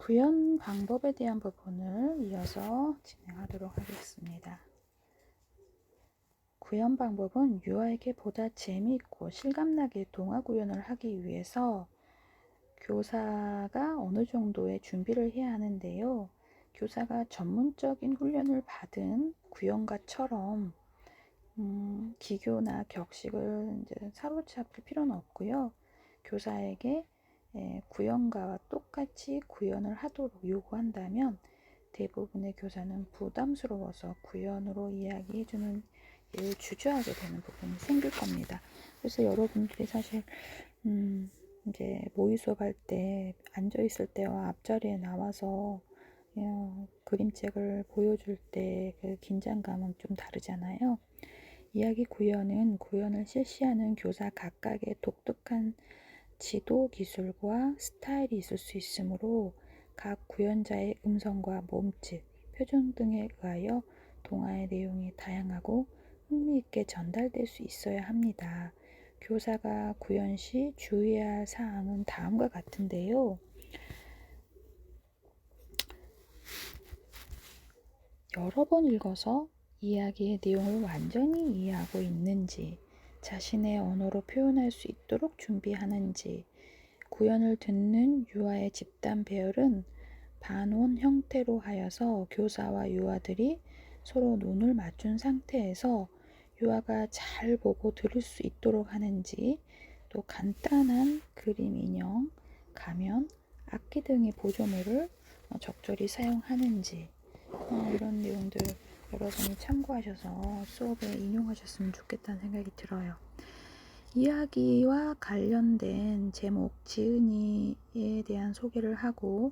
구현 방법에 대한 부분을 이어서 진행하도록 하겠습니다. 구현 방법은 유아에게 보다 재미있고 실감나게 동화 구현을 하기 위해서 교사가 어느 정도의 준비를 해야 하는데요. 교사가 전문적인 훈련을 받은 구현가처럼 기교나 격식을 이제 사로잡을 필요는 없고요. 교사에게 구현가와 똑같이 구현을 하도록 요구한다면 대부분의 교사는 부담스러워서 구현으로 이야기해주는 일을 주저하게 되는 부분이 생길 겁니다. 그래서 여러분들이 사실 이제 모의 수업할 때 앉아있을 때와 앞자리에 나와서 그림책을 보여줄 때 그 긴장감은 좀 다르잖아요. 이야기 구현은 구현을 실시하는 교사 각각의 독특한 지도 기술과 스타일이 있을 수 있으므로 각 구현자의 음성과 몸짓, 표정 등에 의하여 동화의 내용이 다양하고 흥미있게 전달될 수 있어야 합니다. 교사가 구현 시 주의해야 할 사항은 다음과 같은데요. 여러 번 읽어서 이야기의 내용을 완전히 이해하고 있는지, 자신의 언어로 표현할 수 있도록 준비하는지, 구연을 듣는 유아의 집단 배열은 반원 형태로 하여서 교사와 유아들이 서로 눈을 맞춘 상태에서 유아가 잘 보고 들을 수 있도록 하는지, 또 간단한 그림 인형, 가면, 악기 등의 보조물을 적절히 사용하는지 이런 내용들 여러분이 참고하셔서 수업에 인용하셨으면 좋겠다는 생각이 들어요. 이야기와 관련된 제목, 지은이에 대한 소개를 하고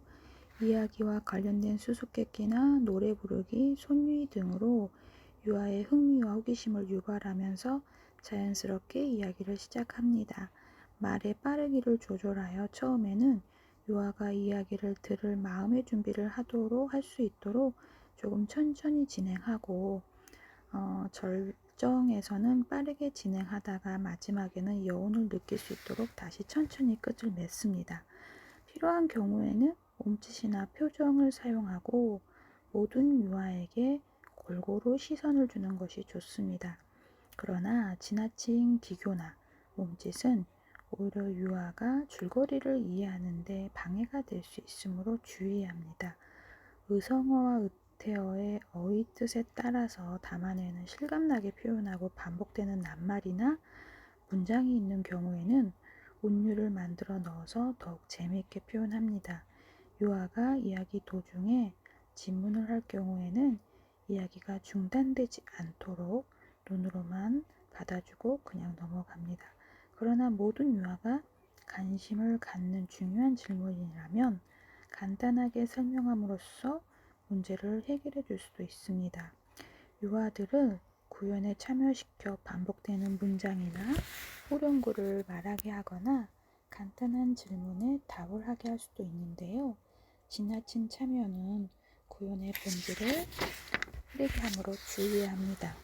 이야기와 관련된 수수께끼나 노래 부르기, 손유희 등으로 유아의 흥미와 호기심을 유발하면서 자연스럽게 이야기를 시작합니다. 말의 빠르기를 조절하여 처음에는 유아가 이야기를 들을 마음의 준비를 하도록 할 수 있도록 조금 천천히 진행하고 절정에서는 빠르게 진행하다가 마지막에는 여운을 느낄 수 있도록 다시 천천히 끝을 맺습니다. 필요한 경우에는 몸짓이나 표정을 사용하고 모든 유아에게 골고루 시선을 주는 것이 좋습니다. 그러나 지나친 기교나 몸짓은 오히려 유아가 줄거리를 이해하는 데 방해가 될 수 있으므로 주의해야 합니다. 의성어와 의태어의 어휘 뜻에 따라서 담아내는 실감나게 표현하고 반복되는 낱말이나 문장이 있는 경우에는 운율을 만들어 넣어서 더욱 재미있게 표현합니다. 유아가 이야기 도중에 질문을 할 경우에는 이야기가 중단되지 않도록 눈으로만 받아주고 그냥 넘어갑니다. 그러나 모든 유아가 관심을 갖는 중요한 질문이라면 간단하게 설명함으로써 문제를 해결해 줄 수도 있습니다. 유아들을 구현에 참여시켜 반복되는 문장이나 후렴구를 말하게 하거나 간단한 질문에 답을 하게 할 수도 있는데요. 지나친 참여는 구현의 본질을 흐리게 함으로 주의해야 합니다.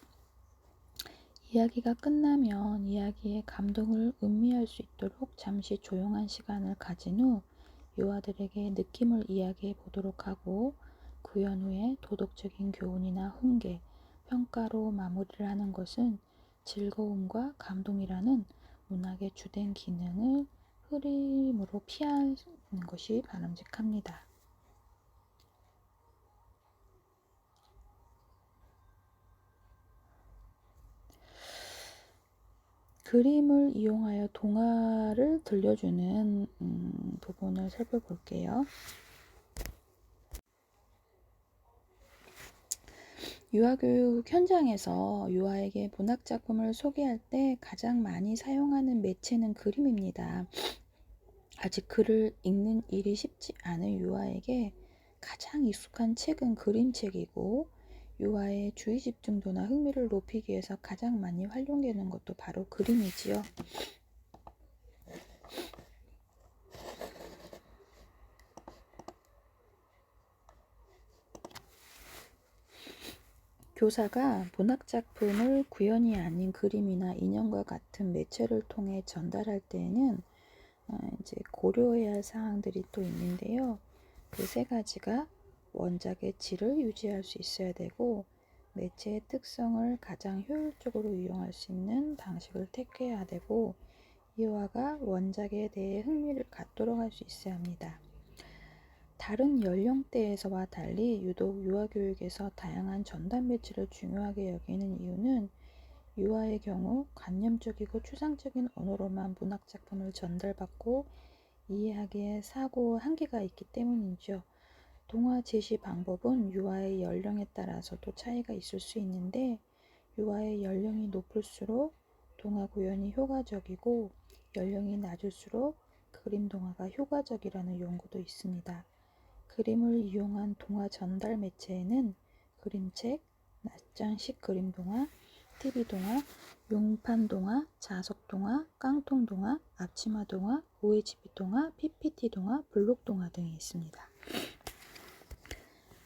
이야기가 끝나면 이야기의 감동을 음미할 수 있도록 잠시 조용한 시간을 가진 후 유아들에게 느낌을 이야기해 보도록 하고 구현 후에 도덕적인 교훈이나 훈계, 평가로 마무리를 하는 것은 즐거움과 감동이라는 문학의 주된 기능을 흐림으로 피하는 것이 바람직합니다. 그림을 이용하여 동화를 들려주는 부분을 살펴볼게요. 유아교육 현장에서 유아에게 문학작품을 소개할 때 가장 많이 사용하는 매체는 그림입니다. 아직 글을 읽는 일이 쉽지 않은 유아에게 가장 익숙한 책은 그림책이고 유아의 주의 집중도나 흥미를 높이기 위해서 가장 많이 활용되는 것도 바로 그림이지요. 교사가 문학작품을 구현이 아닌 그림이나 인형과 같은 매체를 통해 전달할 때에는 이제 고려해야 할 사항들이 또 있는데요. 그 세 가지가 원작의 질을 유지할 수 있어야 되고, 매체의 특성을 가장 효율적으로 이용할 수 있는 방식을 택해야 되고, 이화가 원작에 대해 흥미를 갖도록 할 수 있어야 합니다. 다른 연령대에서와 달리 유독 유아교육에서 다양한 전달 매체를 중요하게 여기는 이유는 유아의 경우 관념적이고 추상적인 언어로만 문학작품을 전달받고 이해하기에 사고 한계가 있기 때문이죠. 동화 제시 방법은 유아의 연령에 따라서도 차이가 있을 수 있는데, 유아의 연령이 높을수록 동화 구현이 효과적이고 연령이 낮을수록 그림 동화가 효과적이라는 연구도 있습니다. 그림을 이용한 동화 전달 매체에는 그림책, 낱장식 그림 동화, TV 동화, 용판 동화, 자석 동화, 깡통 동화, 앞치마 동화, OHP 동화, PPT 동화, 블록 동화 등이 있습니다.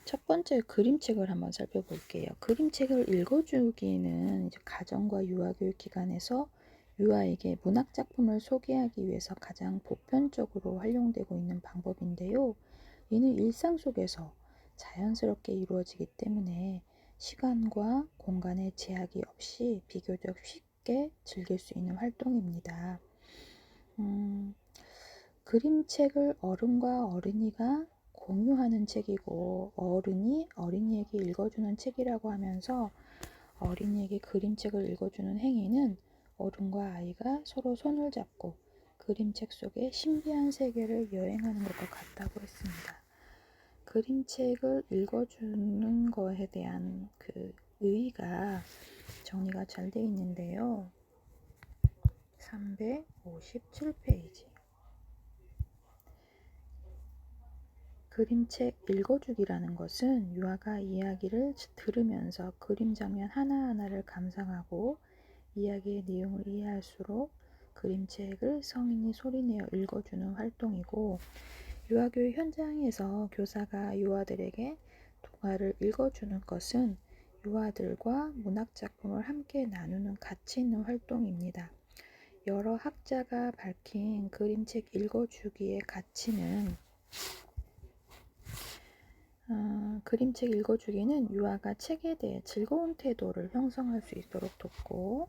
첫 번째 그림책을 한번 살펴볼게요. 그림책을 읽어주기는 가정과 유아교육 기관에서 유아에게 문학작품을 소개하기 위해서 가장 보편적으로 활용되고 있는 방법인데요. 이는 일상 속에서 자연스럽게 이루어지기 때문에 시간과 공간의 제약이 없이 비교적 쉽게 즐길 수 있는 활동입니다. 그림책을 어른과 어린이가 공유하는 책이고, 어른이 어린이에게 읽어주는 책이라고 하면서 어린이에게 그림책을 읽어주는 행위는 어른과 아이가 서로 손을 잡고 그림책 속의 신비한 세계를 여행하는 것과 같다고 했습니다. 그림책을 읽어주는 것에 대한 그 의의가 정리가 잘 되어 있는데요. 357페이지. 그림책 읽어주기라는 것은 유아가 이야기를 들으면서 그림 장면 하나하나를 감상하고 이야기의 내용을 이해할수록 그림책을 성인이 소리내어 읽어주는 활동이고, 유아교육 현장에서 교사가 유아들에게 동화를 읽어주는 것은 유아들과 문학작품을 함께 나누는 가치 있는 활동입니다. 여러 학자가 밝힌 그림책 읽어주기의 가치는 그림책 읽어주기는 유아가 책에 대해 즐거운 태도를 형성할 수 있도록 돕고,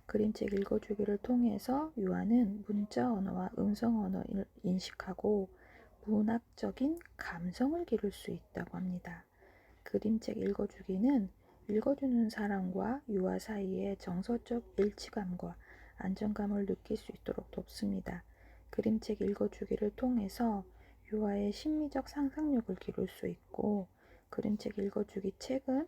그림책 읽어주기를 통해서 유아는 문자 언어와 음성 언어를 인식하고 문학적인 감성을 기를 수 있다고 합니다. 그림책 읽어주기는 읽어주는 사람과 유아 사이의 정서적 일치감과 안정감을 느낄 수 있도록 돕습니다. 그림책 읽어주기를 통해서 유아의 심미적 상상력을 기를 수 있고, 그림책 읽어주기 책은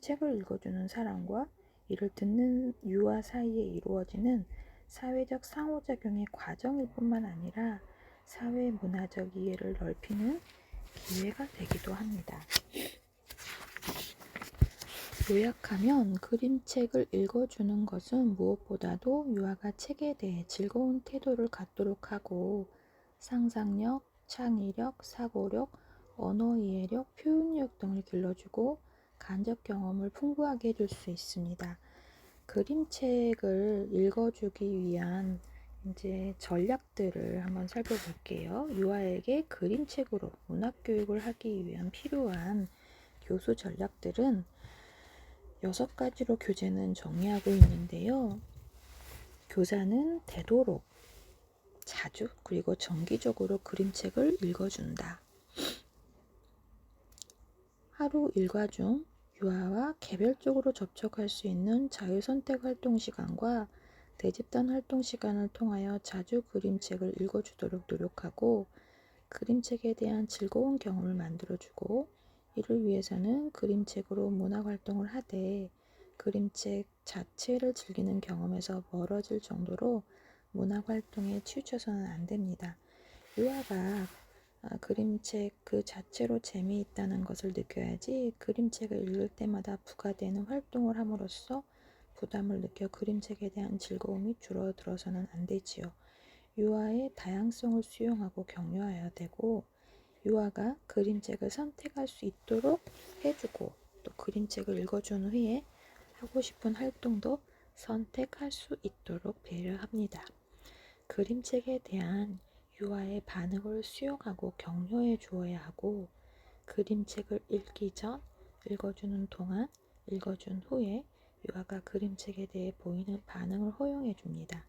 책을 읽어주는 사람과 이를 듣는 유아 사이에 이루어지는 사회적 상호작용의 과정일 뿐만 아니라 사회 문화적 이해를 넓히는 기회가 되기도 합니다. 요약하면 그림책을 읽어주는 것은 무엇보다도 유아가 책에 대해 즐거운 태도를 갖도록 하고 상상력, 창의력, 사고력, 언어 이해력, 표현력 등을 길러주고 간접 경험을 풍부하게 해줄 수 있습니다. 그림책을 읽어주기 위한 전략들을 한번 살펴볼게요. 유아에게 그림책으로 문학교육을 하기 위한 필요한 교수 전략들은 6가지로 교재는 정리하고 있는데요. 교사는 되도록 자주 그리고 정기적으로 그림책을 읽어준다. 하루 일과 중 유아와 개별적으로 접촉할 수 있는 자유선택 활동 시간과 대집단 활동 시간을 통하여 자주 그림책을 읽어주도록 노력하고, 그림책에 대한 즐거운 경험을 만들어주고, 이를 위해서는 그림책으로 문학활동을 하되 그림책 자체를 즐기는 경험에서 멀어질 정도로 문학활동에 치우쳐서는 안 됩니다. 유아가 그림책 그 자체로 재미있다는 것을 느껴야지, 그림책을 읽을 때마다 부과되는 활동을 함으로써 부담을 느껴 그림책에 대한 즐거움이 줄어들어서는 안 되지요. 유아의 다양성을 수용하고 격려해야 되고, 유아가 그림책을 선택할 수 있도록 해주고, 또 그림책을 읽어준 후에 하고 싶은 활동도 선택할 수 있도록 배려합니다. 그림책에 대한 유아의 반응을 수용하고 격려해 주어야 하고, 그림책을 읽기 전, 읽어주는 동안, 읽어준 후에 유아가 그림책에 대해 보이는 반응을 허용해 줍니다.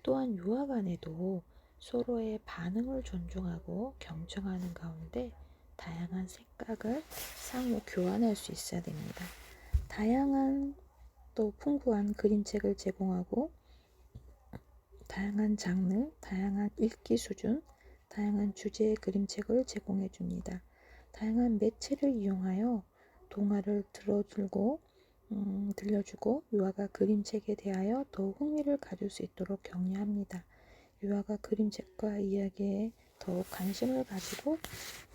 또한 유아 간에도 서로의 반응을 존중하고 경청하는 가운데 다양한 생각을 상호 교환할 수 있어야 됩니다. 다양한 또 풍부한 그림책을 제공하고, 다양한 장르, 다양한 읽기 수준, 다양한 주제의 그림책을 제공해 줍니다. 다양한 매체를 이용하여 동화를 들려주고 유아가 그림책에 대하여 더욱 흥미를 가질 수 있도록 격려합니다. 유아가 그림책과 이야기에 더욱 관심을 가지고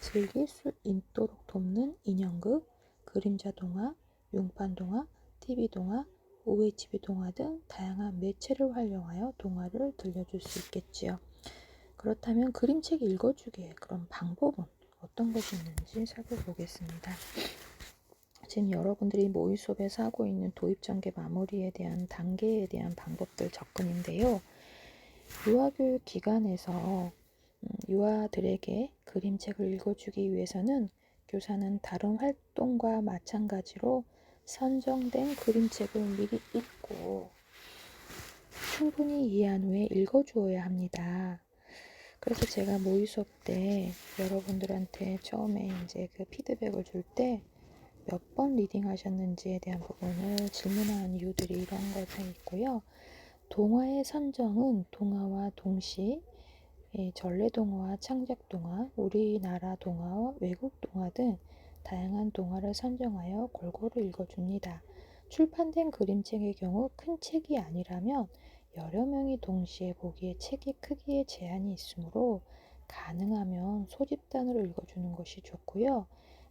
즐길 수 있도록 돕는 인형극, 그림자 동화, 용판 동화, TV 동화, OHB 동화 등 다양한 매체를 활용하여 동화를 들려줄 수 있겠지요. 그렇다면 그림책 읽어주기의 그런 방법은 어떤 것이 있는지 살펴보겠습니다. 지금 여러분들이 모의 수업에서 하고 있는 도입 전개 마무리에 대한 단계에 대한 방법들 접근인데요. 유아교육 기관에서 유아들에게 그림책을 읽어주기 위해서는 교사는 다른 활동과 마찬가지로 선정된 그림책을 미리 읽고 충분히 이해한 후에 읽어주어야 합니다. 그래서 제가 모의 수업 때 여러분들한테 처음에 이제 그 피드백을 줄 때 몇 번 리딩 하셨는지에 대한 부분을 질문한 이유들이 이런 것에 있고요. 동화의 선정은 동화와 동시, 전래동화와 창작동화, 우리나라 동화와 외국 동화 등 다양한 동화를 선정하여 골고루 읽어줍니다. 출판된 그림책의 경우 큰 책이 아니라면 여러 명이 동시에 보기에 책의 크기에 제한이 있으므로 가능하면 소집단으로 읽어주는 것이 좋고요.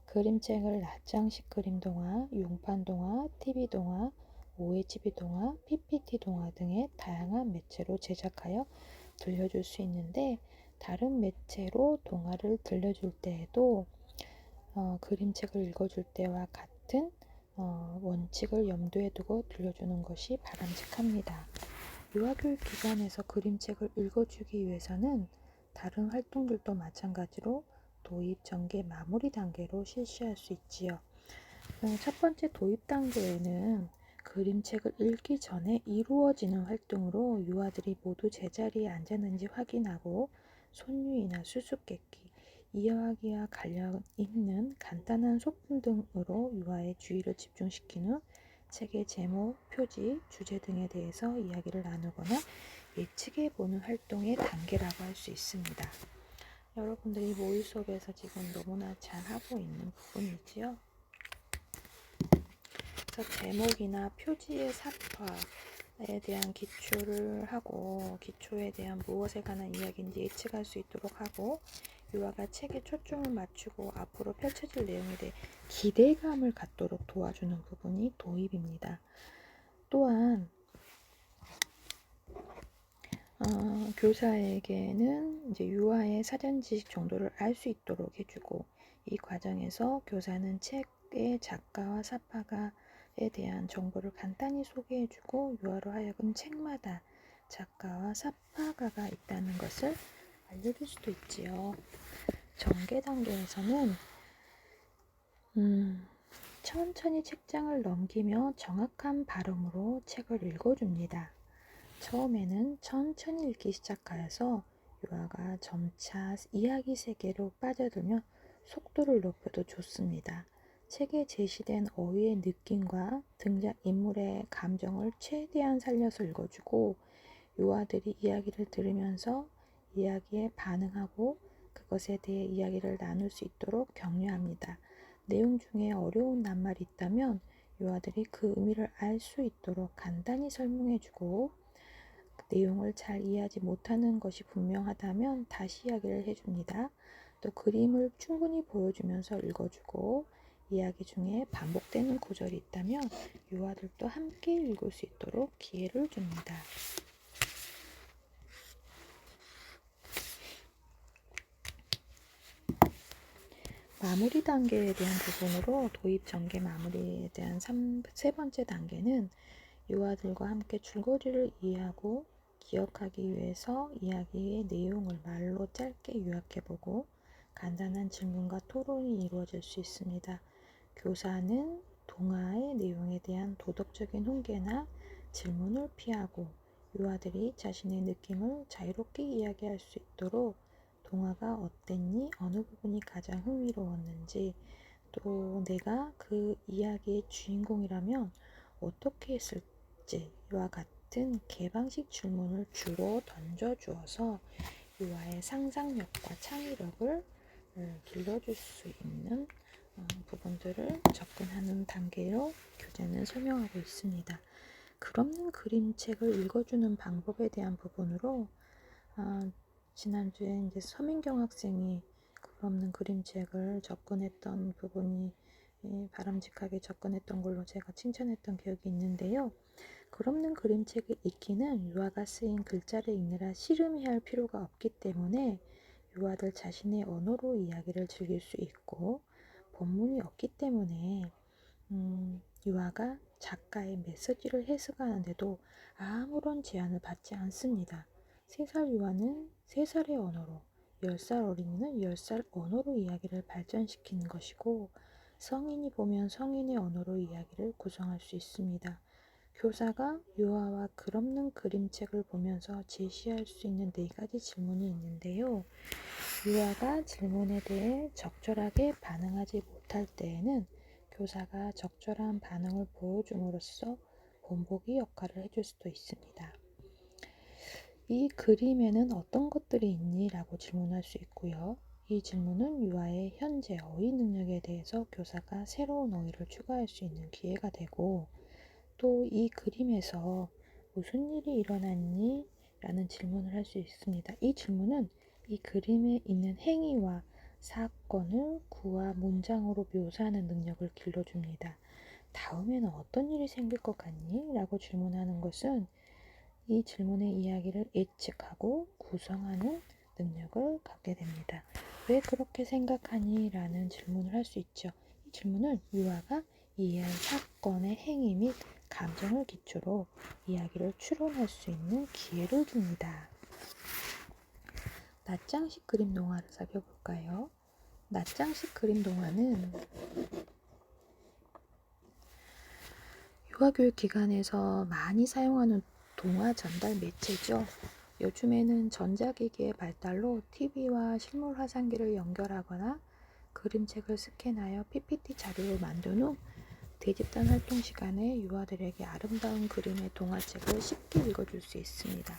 그림책을 낱장식 그림동화, 용판동화, TV동화, OHB 동화, PPT 동화 등의 다양한 매체로 제작하여 들려줄 수 있는데, 다른 매체로 동화를 들려줄 때에도 그림책을 읽어줄 때와 같은 원칙을 염두에 두고 들려주는 것이 바람직합니다. 유아교육기관에서 그림책을 읽어주기 위해서는 다른 활동들도 마찬가지로 도입, 전개, 마무리 단계로 실시할 수 있지요. 첫 번째 도입 단계에는 그림책을 읽기 전에 이루어지는 활동으로 유아들이 모두 제자리에 앉았는지 확인하고 손유이나 수수께끼, 이야기와 관련 있는 간단한 소품 등으로 유아의 주의를 집중시킨 후 책의 제목, 표지, 주제 등에 대해서 이야기를 나누거나 예측해보는 활동의 단계라고 할 수 있습니다. 여러분들이 모의 수업에서 지금 너무나 잘 하고 있는 부분이지요. 그래서 제목이나 표지의 사파에 대한 기초를 하고, 기초에 대한 무엇에 관한 이야기인지 예측할 수 있도록 하고, 유아가 책에 초점을 맞추고 앞으로 펼쳐질 내용에 대해 기대감을 갖도록 도와주는 부분이 도입입니다. 또한 교사에게는 이제 유아의 사전 지식 정도를 알 수 있도록 해주고, 이 과정에서 교사는 책의 작가와 사파가에 대한 정보를 간단히 소개해주고 유아로 하여금 책마다 작가와 사파가가 있다는 것을 알려줄 수도 있지요. 전개 단계에서는 천천히 책장을 넘기며 정확한 발음으로 책을 읽어줍니다. 처음에는 천천히 읽기 시작하여서 유아가 점차 이야기 세계로 빠져들며 속도를 높여도 좋습니다. 책에 제시된 어휘의 느낌과 등장인물의 감정을 최대한 살려서 읽어주고, 유아들이 이야기를 들으면서 이야기에 반응하고 그것에 대해 이야기를 나눌 수 있도록 격려합니다. 내용 중에 어려운 낱말이 있다면 유아들이 그 의미를 알 수 있도록 간단히 설명해주고, 내용을 잘 이해하지 못하는 것이 분명하다면 다시 이야기를 해줍니다. 또 그림을 충분히 보여주면서 읽어주고, 이야기 중에 반복되는 구절이 있다면 유아들도 함께 읽을 수 있도록 기회를 줍니다. 마무리 단계에 대한 부분으로 도입 전개 마무리에 대한 세 번째 단계는 유아들과 함께 줄거리를 이해하고 기억하기 위해서 이야기의 내용을 말로 짧게 요약해보고 간단한 질문과 토론이 이루어질 수 있습니다. 교사는 동화의 내용에 대한 도덕적인 훈계나 질문을 피하고 유아들이 자신의 느낌을 자유롭게 이야기할 수 있도록 동화가 어땠니? 어느 부분이 가장 흥미로웠는지, 또 내가 그 이야기의 주인공이라면 어떻게 했을지와 같은 개방식 질문을 주로 던져주어서 유아의 상상력과 창의력을 길러줄 수 있는 부분들을 접근하는 단계로 교재는 설명하고 있습니다. 글없는 그림책을 읽어주는 방법에 대한 부분으로 지난주에 이제 서민경 학생이 글없는 그림책을 접근했던 부분이 바람직하게 접근했던 걸로 제가 칭찬했던 기억이 있는데요. 글없는 그림책을 읽기는 유아가 쓰인 글자를 읽느라 씨름해야 할 필요가 없기 때문에 유아들 자신의 언어로 이야기를 즐길 수 있고, 본문이 없기 때문에 유아가 작가의 메시지를 해석하는데도 아무런 제한을 받지 않습니다. 3살 유아는 3살의 언어로, 10살 어린이는 10살 언어로 이야기를 발전시키는 것이고, 성인이 보면 성인의 언어로 이야기를 구성할 수 있습니다. 교사가 유아와 글없는 그림책을 보면서 제시할 수 있는 4가지 질문이 있는데요. 유아가 질문에 대해 적절하게 반응하지 못할 때에는 교사가 적절한 반응을 보여줌으로써 본보기 역할을 해줄 수도 있습니다. 이 그림에는 어떤 것들이 있니? 라고 질문할 수 있고요. 이 질문은 유아의 현재 어휘 능력에 대해서 교사가 새로운 어휘를 추가할 수 있는 기회가 되고, 또 이 그림에서 무슨 일이 일어났니? 라는 질문을 할 수 있습니다. 이 질문은 이 그림에 있는 행위와 사건을 구와 문장으로 묘사하는 능력을 길러줍니다. 다음에는 어떤 일이 생길 것 같니? 라고 질문하는 것은 이 질문의 이야기를 예측하고 구성하는 능력을 갖게 됩니다. 왜 그렇게 생각하니? 라는 질문을 할 수 있죠. 이 질문은 유아가 이해한 사건의 행위 및 감정을 기초로 이야기를 추론할 수 있는 기회를 줍니다. 낱장식 그림 동화를 살펴볼까요? 낱장식 그림 동화는 유아교육 기관에서 많이 사용하는 동화 전달 매체죠. 요즘에는 전자기기의 발달로 TV와 실물 화상기를 연결하거나 그림책을 스캔하여 PPT 자료를 만든 후 대집단 활동 시간에 유아들에게 아름다운 그림의 동화책을 쉽게 읽어줄 수 있습니다.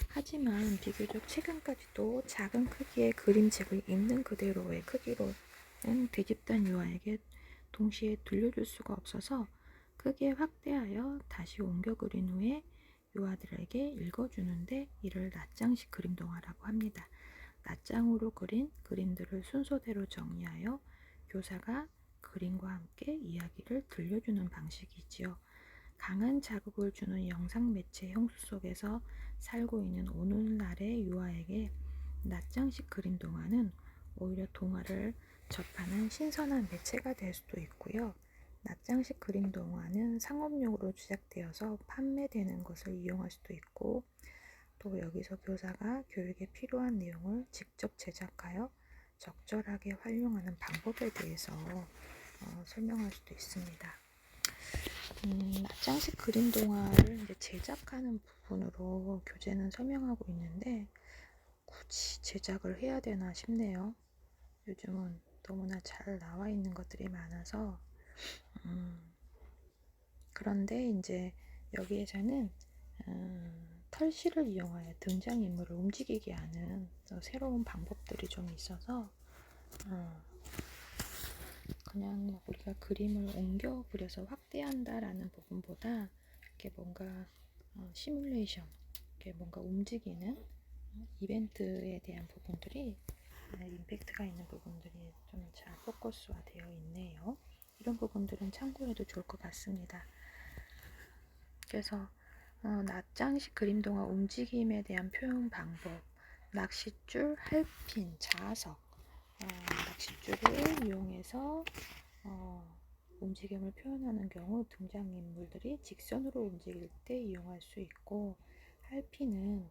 하지만 비교적 최근까지도 작은 크기의 그림책을 있는 그대로의 크기로는 대집단 유아에게 동시에 들려줄 수가 없어서 크게 확대하여 다시 옮겨 그린 후에 유아들에게 읽어주는데 이를 낱장식 그림 동화라고 합니다. 낱장으로 그린 그림들을 순서대로 정리하여 교사가 그림과 함께 이야기를 들려주는 방식이지요. 강한 자극을 주는 영상 매체 형수 속에서 살고 있는 오늘날의 유아에게 낱장식 그림 동화는 오히려 동화를 접하는 신선한 매체가 될 수도 있고요. 낱장식 그림 동화는 상업용으로 제작되어서 판매되는 것을 이용할 수도 있고, 또 여기서 교사가 교육에 필요한 내용을 직접 제작하여 적절하게 활용하는 방법에 대해서 설명할 수도 있습니다. 낱장식 그림 동화를 이제 제작하는 부분으로 교재는 설명하고 있는데 굳이 제작을 해야 되나 싶네요. 요즘은 너무나 잘 나와 있는 것들이 많아서 그런데 이제 여기에서는 털실을 이용하여 등장인물을 움직이게 하는 새로운 방법들이 좀 있어서 그냥 우리가 그림을 옮겨 그려서 확대한다라는 부분보다 이렇게 뭔가 시뮬레이션, 이렇게 뭔가 움직이는 이벤트에 대한 부분들이 임팩트가 있는 부분들이 좀 잘 포커스화 되어 있네요. 이런 부분들은 참고해도 좋을 것 같습니다. 그래서 낱장식 그림 동화 움직임에 대한 표현 방법, 낚싯줄, 할핀, 자석, 낚싯줄을 이용해서 움직임을 표현하는 경우 등장인물들이 직선으로 움직일 때 이용할 수 있고, 팔피는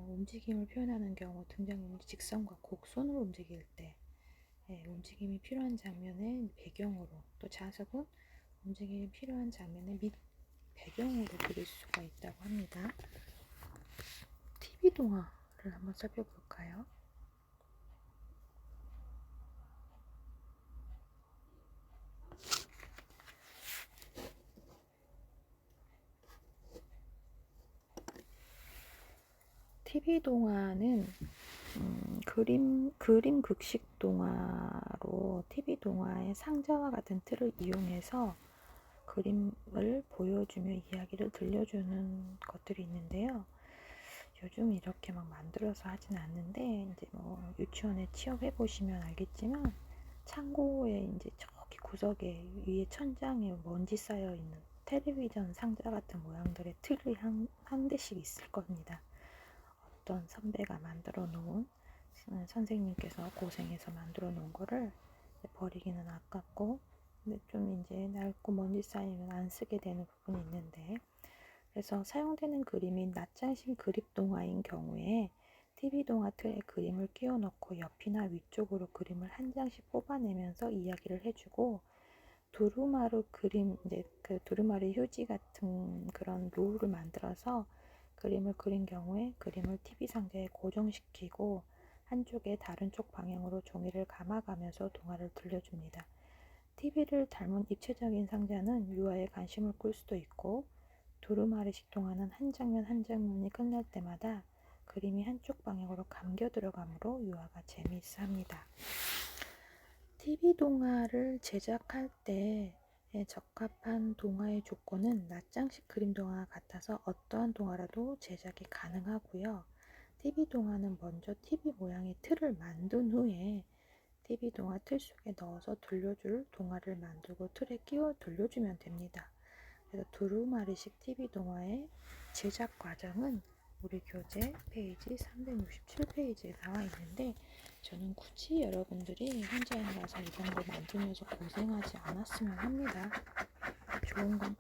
움직임을 표현하는 경우 등장인물 직선과 곡선으로 움직일 때 움직임이 필요한 장면의 배경으로, 또 자석은 움직임이 필요한 장면의 밑 배경으로 그릴 수가 있다고 합니다. TV 동화를 한번 살펴볼까요? TV 동화는 그림 극식 동화로 TV 동화의 상자와 같은 틀을 이용해서 그림을 보여주며 이야기를 들려주는 것들이 있는데요. 요즘 이렇게 막 만들어서 하진 않는데, 이제 뭐 유치원에 취업해 보시면 알겠지만, 창고에 이제 저기 구석에 위에 천장에 먼지 쌓여 있는 텔레비전 상자 같은 모양들의 틀이 한 대씩 있을 겁니다. 어떤 선배가 만들어 놓은, 선생님께서 고생해서 만들어 놓은 거를 버리기는 아깝고, 근데 좀 이제 낡고 먼지 쌓이면 안 쓰게 되는 부분이 있는데, 그래서 사용되는 그림이 낱장식 그립 동화인 경우에 TV 동화 틀에 그림을 끼워 넣고 옆이나 위쪽으로 그림을 한 장씩 뽑아내면서 이야기를 해주고, 두루마루 그림, 이제 그 두루마루 휴지 같은 그런 롤을 만들어서 그림을 그린 경우에 그림을 TV 상자에 고정시키고 한쪽에 다른 쪽 방향으로 종이를 감아가면서 동화를 들려줍니다. TV를 닮은 입체적인 상자는 유아의 관심을 끌 수도 있고, 두루마리식 동화는 한 장면 한 장면이 끝날 때마다 그림이 한쪽 방향으로 감겨 들어가므로 유아가 재미있어 합니다. TV 동화를 제작할 때 적합한 동화의 조건은 낱장식 그림 동화와 같아서 어떠한 동화라도 제작이 가능하고요. TV 동화는 먼저 TV 모양의 틀을 만든 후에 TV 동화 틀 속에 넣어서 들려줄 동화를 만들고 틀에 끼워 들려주면 됩니다. 그래서 두루마리식 TV 동화의 제작 과정은 우리 교재 페이지 367페이지에 나와 있는데, 저는 굳이 여러분들이 혼자 가서 이런 거 만들면서 고생하지 않았으면 합니다. 좋은 건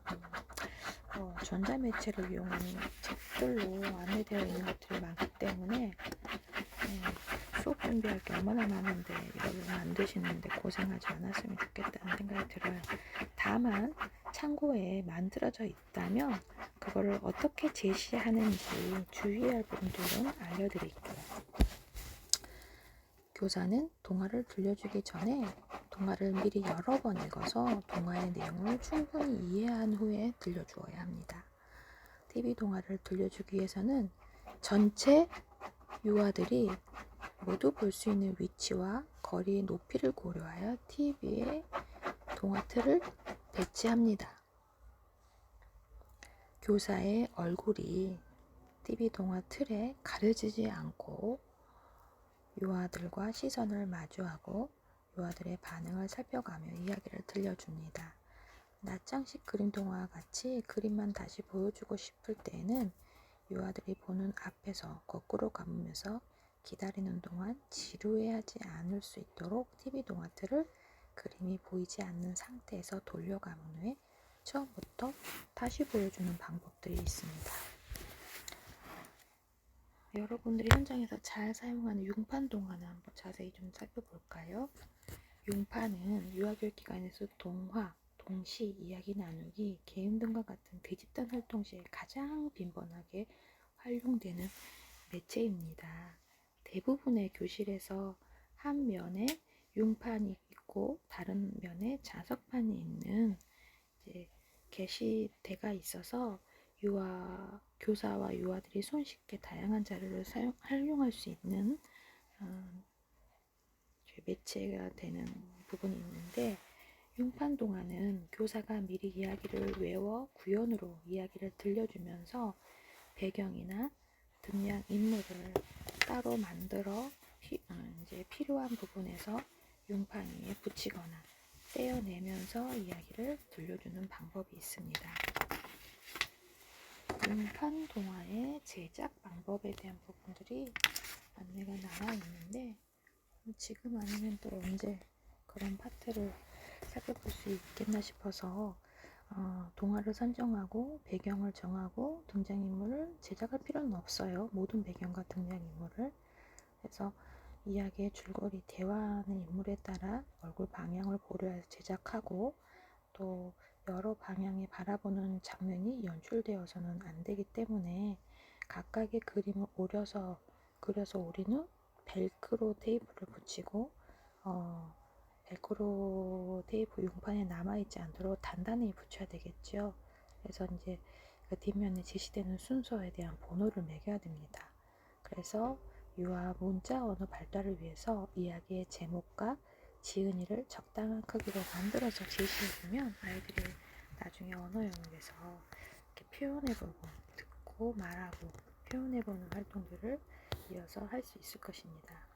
전자매체를 이용하는 책들로 안내되어 있는 것들이 많기 때문에 수업 준비할 게 얼마나 많은데 이걸 만드시는데 고생하지 않았으면 좋겠다는 생각이 들어요. 다만 창고에 만들어져 있다면 그거를 어떻게 제시하는지 주의할 부분들은 알려드릴게요. 교사는 동화를 들려주기 전에 동화를 미리 여러 번 읽어서 동화의 내용을 충분히 이해한 후에 들려주어야 합니다. TV 동화를 들려주기 위해서는 전체 유아들이 모두 볼 수 있는 위치와 거리의 높이를 고려하여 TV에 동화 틀을 배치합니다. 교사의 얼굴이 TV 동화 틀에 가려지지 않고 유아들과 시선을 마주하고 유아들의 반응을 살펴가며 이야기를 들려줍니다. 낱장식 그림 동화와 같이 그림만 다시 보여주고 싶을 때에는 유아들이 보는 앞에서 거꾸로 감으면서 기다리는 동안 지루해하지 않을 수 있도록 TV 동화 틀을 그림이 보이지 않는 상태에서 돌려감은 후에 처음부터 다시 보여주는 방법들이 있습니다. 여러분들이 현장에서 잘 사용하는 융판 동화는 한번 자세히 좀 살펴볼까요? 융판은 유아교육 기관에서 동화, 동시, 이야기 나누기, 게임 등과 같은 대집단 활동 시에 가장 빈번하게 활용되는 매체입니다. 대부분의 교실에서 한 면에 융판이 있고 다른 면에 자석판이 있는 이제 게시대가 있어서 교사와 유아들이 손쉽게 다양한 자료를 활용할 수 있는 매체가 되는 부분이 있는데, 융판 동화는 교사가 미리 이야기를 외워 구연으로 이야기를 들려주면서 배경이나 등장 인물을 따로 만들어 이제 필요한 부분에서 융판 위에 붙이거나 떼어내면서 이야기를 들려주는 방법이 있습니다. 융판 동화의 제작 방법에 대한 부분들이 안내가 나와 있는데, 지금 아니면 또 언제 그런 파트를 살펴볼 수 있겠나 싶어서 동화를 선정하고 배경을 정하고 등장인물을 제작할 필요는 없어요. 모든 배경과 등장인물을. 그래서 이야기의 줄거리, 대화하는 인물에 따라 얼굴 방향을 고려해서 제작하고 또 여러 방향에 바라보는 장면이 연출되어서는 안 되기 때문에 각각의 그림을 그려서 우리는 벨크로 테이프를 붙이고 벨크로 테이프 용판에 남아있지 않도록 단단히 붙여야 되겠죠. 그래서 이제 그 뒷면에 제시되는 순서에 대한 번호를 매겨야 됩니다. 그래서 유아 문자 언어 발달을 위해서 이야기의 제목과 지은이를 적당한 크기로 만들어서 제시해주면 아이들이 나중에 언어 영역에서 이렇게 표현해보고 듣고 말하고 표현해보는 활동들을 이어서 할 수 있을 것입니다.